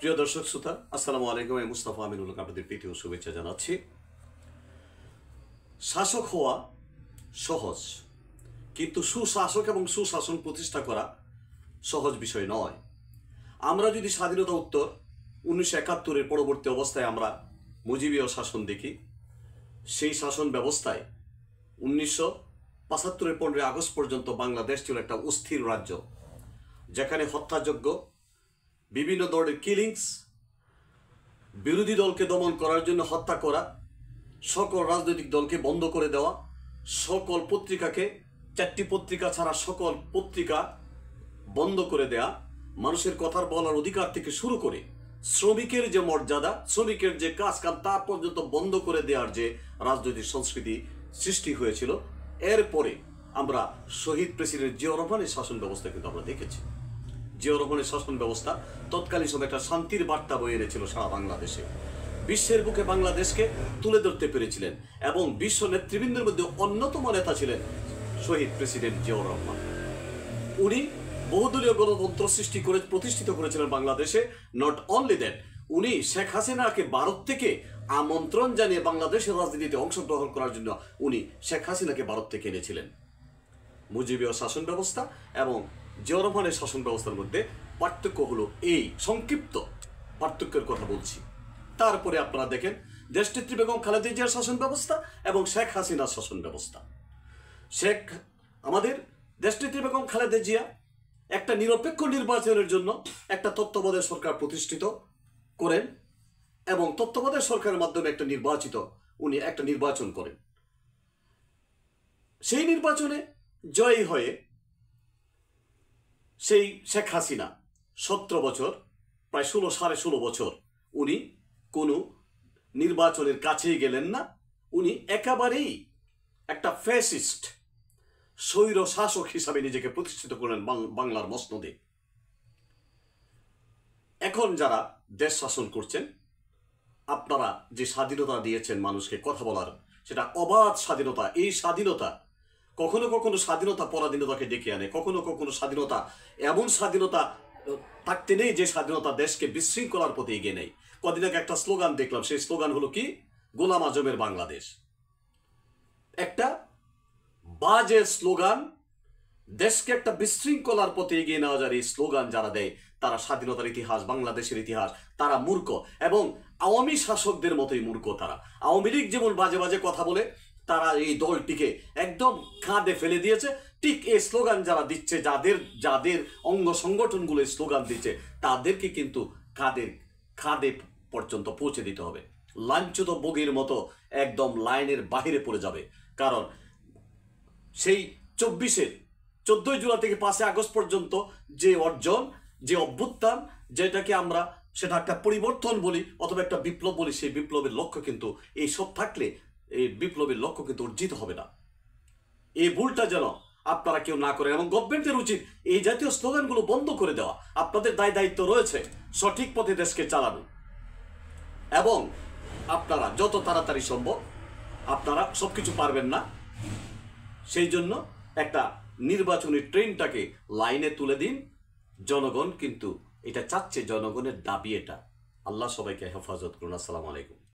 প্রিয় দর্শক শ্রোতা, আসসালামু আলাইকুম। আমি মুস্তাফা আমিনুল আপনাদের প্রীতি ও শুভেচ্ছা জানাচ্ছি। শাসক হওয়া সহজ, কিন্তু সুশাসক এবং সুশাসন প্রতিষ্ঠা করা সহজ বিষয় নয়। আমরা যদি স্বাধীনতা উত্তর 1971-এর পরবর্তী অবস্থায় আমরা মুজিবীয় শাসন দেখি, সেই শাসন ব্যবস্থায় 1975-এর 15 আগস্ট পর্যন্ত বাংলাদেশ ছিল একটা অস্থির রাজ্য, যেখানে হত্যাযজ্ঞ, বিভিন্ন ধরনের কিলিংস, বিরোধী দলকে দমন করার জন্য হত্যা করা, সকল রাজনৈতিক দলকে বন্ধ করে দেওয়া, সকল পত্রিকাকে, 4টি পত্রিকা ছাড়া সকল পত্রিকা বন্ধ করে দেয়া, মানুষের কথার বলার অধিকার থেকে শুরু করে শ্রমিকের যে মর্যাদা, শ্রমিকের যে কাজ কাম তা পর্যন্ত বন্ধ করে দেওয়ার যে রাজনৈতিক সংস্কৃতি সৃষ্টি হয়েছিল। এরপরে আমরা শহীদ প্রেসিডেন্ট জিয়াউর রহমানের শাসন ব্যবস্থা কিন্তু আমরা দেখেছি। জিয়াউর রহমানের শাসন ব্যবস্থা তৎকালীন সময় একটা শান্তির বার্তা বয়ে এনেছিল সারা বাংলাদেশে। বিশ্বের বুকে বাংলাদেশকে তুলে ধরতে পেরেছিলেন এবং বিশ্ব নেতৃবৃন্দের মধ্যে অন্যতম নেতা ছিলেন শহীদ প্রেসিডেন্ট জিয়াউর রহমান। উনি বহুদলীয় গণতন্ত্র সৃষ্টি করে প্রতিষ্ঠিত করেছিলেন বাংলাদেশে। নট অনলি দ্যাট, উনি শেখ হাসিনাকে ভারত থেকে আমন্ত্রণ জানিয়ে বাংলাদেশের রাজনীতিতে অংশগ্রহণ করার জন্য উনি শেখ হাসিনাকে ভারত থেকে এনেছিলেন। মুজিবীয় শাসন ব্যবস্থা এবং জিয়াউর রহমানের শাসন ব্যবস্থার মধ্যে পার্থক্য হলো এই, সংক্ষিপ্ত পার্থক্যের কথা বলছি। তারপরে আপনারা দেখেন দেশনেত্রী বেগম খালেদা জিয়ার শাসন ব্যবস্থা এবং শেখ হাসিনার শাসন ব্যবস্থা। আমাদের দেশনেত্রী বেগম খালেদা জিয়া একটা নিরপেক্ষ নির্বাচনের জন্য একটা তত্ত্বাবধায়ক সরকার প্রতিষ্ঠিত করেন এবং তত্ত্বাবধায়ক সরকারের মাধ্যমে উনি একটা নির্বাচন করেন। সেই নির্বাচনে জয়ী হয়ে সেই শেখ হাসিনা 17 বছর, প্রায় 16.5 বছর উনি কোনো নির্বাচনের কাছেই গেলেন না। উনি একেবারেই একটা ফ্যাসিস্ট স্বৈর শাসক হিসাবে নিজেকে প্রতিষ্ঠিত করলেন বাংলার মসনদে। এখন যারা দেশ শাসন করছেন, আপনারা যে স্বাধীনতা দিয়েছেন মানুষকে কথা বলার, সেটা অবাধ স্বাধীনতা। এই স্বাধীনতা কখনো কখনো স্বাধীনতা পরাধীনতাকে ডেকে আনে, কখনো কখনো স্বাধীনতা এমন স্বাধীনতা থাকতে নেই যে স্বাধীনতা দেশকে বিশৃঙ্খলার পথে এগিয়ে নেয়। কদিন আগে একটা স্লোগান দেখলাম, সেই স্লোগান হলো কি, গোলাম আজমের বাংলাদেশ। একটা বাজে স্লোগান, দেশকে একটা বিশৃঙ্খলার পথে এগিয়ে নেওয়া যায়। এই স্লোগান যারা দেয় তারা স্বাধীনতার ইতিহাস, বাংলাদেশের ইতিহাস, তারা মূর্খ এবং আওয়ামী শাসকদের মতোই মূর্খ তারা। আওয়ামী লীগ যেমন বাজে বাজে কথা বলে, তারা এই দলটিকে একদম খাদে ফেলে দিয়েছে। ঠিক এই স্লোগান যারা দিচ্ছে, যাদের অঙ্গ সংগঠনগুলো স্লোগান দিচ্ছে, তাদেরকে কিন্তু খাদে পর্যন্ত পৌঁছে দিতে হবে। লাঞ্ছিত বগির মতো একদম লাইনের বাহিরে পড়ে যাবে। কারণ সেই 14 জুলাই থেকে 5 আগস্ট পর্যন্ত যে অর্জন, যে অভ্যুত্থান, যেটাকে আমরা সেটা একটা পরিবর্তন বলি অথবা একটা বিপ্লব বলি, সেই বিপ্লবের লক্ষ্য কিন্তু এই সব থাকলে এই বিপ্লবের লক্ষ্য কিন্তু অর্জিত হবে না। এই ভুলটা যেন আপনারা কেউ না করেন এবং গভর্নমেন্টের উচিত এই জাতীয় স্লোগানগুলো বন্ধ করে দেওয়া। আপনাদের দায়িত্ব রয়েছে সঠিক পথে দেশকে চালানো এবং আপনারা যত তাড়াতাড়ি সম্ভব, আপনারা সবকিছু পারবেন না, সেই জন্য একটা নির্বাচনী ট্রেনটাকে লাইনে তুলে দিন। জনগণ কিন্তু এটা চাচ্ছে, জনগণের দাবি এটা। আল্লাহ সবাইকে হেফাজত করুন। আসসালামু আলাইকুম।